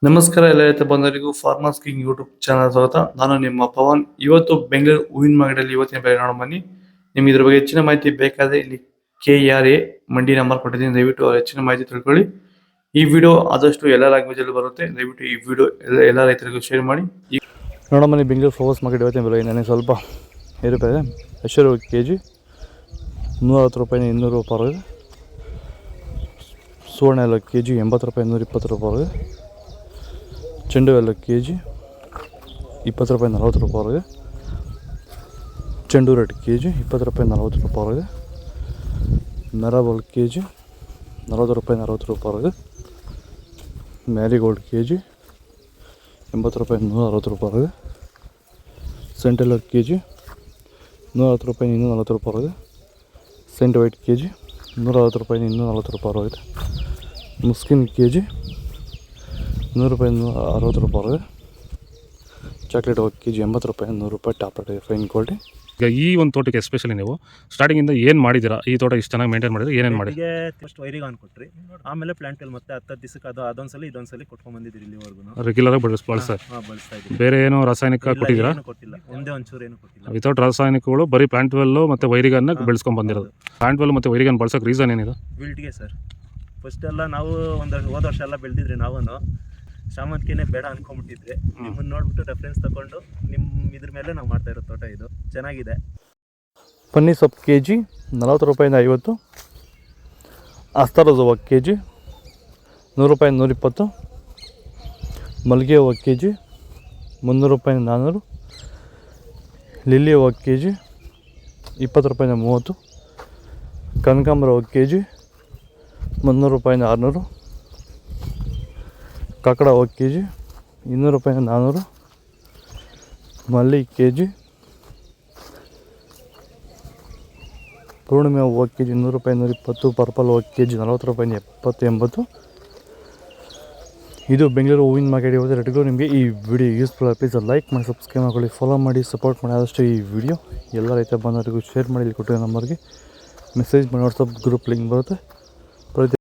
ನಮಸ್ಕಾರ ಎಲ್ಲ ರೈತ ಬಂಧುಗಳಿಗೂ ಫಾರ್ಮರ್ಸ್ ಕಿಂಗ್ ಯೂಟ್ಯೂಬ್ ಚಾನಲ್ ಸ್ವಾಗತ. ನಾನು ನಿಮ್ಮ ಪವನ್. ಇವತ್ತು ಬೆಂಗಳೂರು ಹೂವಿನ ಮಾರ್ಕೆಟಲ್ಲಿ ಇವತ್ತಿನ ಬೆಲೆ ನೋಡೋಣ ಬನ್ನಿ. ನಿಮ್ಗೆ ಇದ್ರ ಬಗ್ಗೆ ಹೆಚ್ಚಿನ ಮಾಹಿತಿ ಬೇಕಾದ್ರೆ ಇಲ್ಲಿ KRA ಮಂಡಿ ನಂಬರ್ ಕೊಟ್ಟಿದ್ದೀನಿ, ದಯವಿಟ್ಟು ಹೆಚ್ಚಿನ ಮಾಹಿತಿ ತಿಳ್ಕೊಳ್ಳಿ. ಈ ವಿಡಿಯೋ ಆದಷ್ಟು ಎಲ್ಲ ಲ್ಯಾಂಗ್ವೇಜ್ ಅಲ್ಲಿ ಬರುತ್ತೆ, ದಯವಿಟ್ಟು ಈ ವಿಡಿಯೋ ಎಲ್ಲ ರೈತರಿಗೂ ಶೇರ್ ಮಾಡಿ. ನೋಡೋಣ ಬನ್ನಿ, ಬೆಂಗಳೂರು ಫಾರ್ಮರ್ಸ್ ಮಾರ್ಕೆಟ್ ಇವತ್ತಿನ ಬೆಲೆ ನನಗೆ ಸ್ವಲ್ಪ ಏರುಪೇದೆ. ಹೆಸರು KG 160 ರೂಪಾಯಿ 200 ರೂಪಾಯಿ. ಸುವರ್ಣ ಎಲ್ಲ KG 80 ರೂಪಾಯಿ 120 ರೂಪಾಯಿ. ಚೆಂಡು ಎಲ್ಲ KG 20 ರೂಪಾಯಿ 40 ರೂಪಾಯಿ. ಚೆಂಡು ರೇಟ್ KG 20 ರೂಪಾಯಿ 40 ರೂಪಾಯಿ. ಮೆರಾಬಲ್ KG 40 ರೂಪಾಯಿ 40 ರೂಪಾಯಿ. ಮ್ಯಾರಿಗೋಲ್ಡ್ KG 80 ರೂಪಾಯಿ 160 ರೂಪಾಯಿ. ಸೆಂಟೆಲ್ಲರ್ KG 110 ರೂಪಾಯಿ 240 ರೂಪಾಯಿ. ಸೆಂಟ್ ವೈಟ್ KG 160 ರೂಪಾಯಿ 240 ರೂಪಾಯಿ. ಮುಸ್ಕಿನ್ KG 100 ರೂಪಾಯಿ 160 ರೂಪಾಯಿ. ಚಾಕ್ಲೇಟ್ ಹೋಗಿ KG 80 ರೂಪಾಯಿ 100 ರೂಪಾಯಿ. Top rate fine quality. ಈಗ ಈ ಒಂದು ತೋಟಕ್ಕೆ ಎಸ್ಪೆಷಲಿ ನೀವು ಸ್ಟಾರ್ಟಿಂಗಿಂದ ಏನು ಮಾಡಿದ್ದೀರಾ? ಈ ತೋಟ ಇಷ್ಟು ಚೆನ್ನಾಗಿ ಮೇಂಟೈನ್ ಮಾಡಿದ್ರೆ ಏನೇನು ಮಾಡಿ? ಫಸ್ಟ್ ವೈರಿಗೆ ಕೊಟ್ರಿ, ಆಮೇಲೆ ಪ್ಲಾಂಟ್ ಮತ್ತೆ 10 ದಿವಸಕ್ಕೆ ಅದೊಂದ್ಸಲಿ ಇದೊಂದ್ಸಲಿ ಕೊಟ್ಕೊಂಡ್ ಬಂದಿದ್ದೀರಿ ಇಲ್ಲಿವರೆಗೂ. ರೆಗ್ಯುಲರ್ ಆಗಿ ಬಳಸ್ತಾ ಇದ್ದೀವಿ. ಬೇರೆ ಏನು ರಾಸಾಯನಿಕ ಕೊಟ್ಟಿದ್ದೀರಾ? ಕೊಟ್ಟಿಲ್ಲ, ಒಂದೇ ಒಂಚೂರು ಏನು ಕೊಟ್ಟಿಲ್ಲ. ವಿತೌಟ್ ರಾಸಾಯನಿಕಗಳು ಬರೀ ಪ್ಲಾಂಟ್ ವೆಲ್ಲು ಮತ್ತು ವೈರಿಗನ್ನ ಬೆಳೆಸ್ಕೊಂಡು ಬಂದಿರೋದು. ಪ್ಲಾಂಟ್ ವೆಲ್ ಮತ್ತು ವೈರಿಗನ್ ಬಳಸೋಕೆ ರೀಸನ್ ಏನಿದೆ? ಬಿಲ್ಟ್ಗೆ ಸರ್. ಫಸ್ಟ್ ಎಲ್ಲ ನಾವು ಹೋದ ವರ್ಷ ಎಲ್ಲ ಬೆಳೆದಿದ್ರಿ, ನಾವು ಶಾಮಂತಿಗೆನೇ ಬೇಡ ಅನ್ಕೊಂಡ್ಬಿಟ್ಟಿದ್ರಿ. ನಿಮ್ಮನ್ನ ನೋಡ್ಬಿಟ್ಟು ರೆಫರೆನ್ಸ್ ತಗೊಂಡು ನಿಮ್ಮ ಇದ್ರ ಮೇಲೆ ನಾವು ಮಾಡ್ತಾ ಇರೋ ತೋಟ ಇದು ಚೆನ್ನಾಗಿದೆ. ಪನ್ನೀರ್ ಸೊಪ್ಪು KG 40 ರೂಪಾಯಿಂದ 50. ಅಸ್ತಾರ ಹೂವು KG 100 ರೂಪಾಯಿ 120. ಮಲ್ಲಿಗೆ ಹೂವು KG 300 ರೂಪಾಯಿ 400. ಲಿಲ್ಲಿ ಹೂವು KG 20 ರೂಪಾಯಿಂದ 30. ಕನಕಾಂಬರ ಹೂವು KG 300 ರೂಪಾಯಿಂದ 600. ಕಾಕಡ ಹೂವು KG 200 ರೂಪಾಯಿಂದ 400. ಮಲ್ಲಿ KG. ಪೂರ್ಣಿಮೆ ಹೂವು KG 100 ರೂಪಾಯಿ 120. ಪರ್ಪಲ್ ಹೂವು KG 40 ರೂಪಾಯಿ 70 80. ಇದು ಬೆಂಗಳೂರು ಹೂವಿನ ಮಾರ್ಕೆಟ್ ಇವತ್ತು ರೇಟ್ಗಳು. ನಿಮಗೆ ಈ ವಿಡಿಯೋ ಯೂಸ್ಫುಲ್ ಪ್ಲೀಸ್ ಲೈಕ್ ಮಾಡಿ, ಸಬ್ಸ್ಕ್ರೈಬ್ ಮಾಡ್ಕೊಳ್ಳಿ, ಫಾಲೋ ಮಾಡಿ, ಸಪೋರ್ಟ್ ಮಾಡಿ. ಆದಷ್ಟು ಈ ವಿಡಿಯೋ ಎಲ್ಲ ರೈತ ಬಂದವರಿಗೂ ಶೇರ್ ಮಾಡಿ. ಇಲ್ಲಿ ಕೊಟ್ಟಿರೋ ನಂಬರ್ಗೆ ಮೆಸೇಜ್ ಮಾಡಿ, ವಾಟ್ಸಪ್ ಗ್ರೂಪ್ ಲಿಂಕ್ ಬರುತ್ತೆ.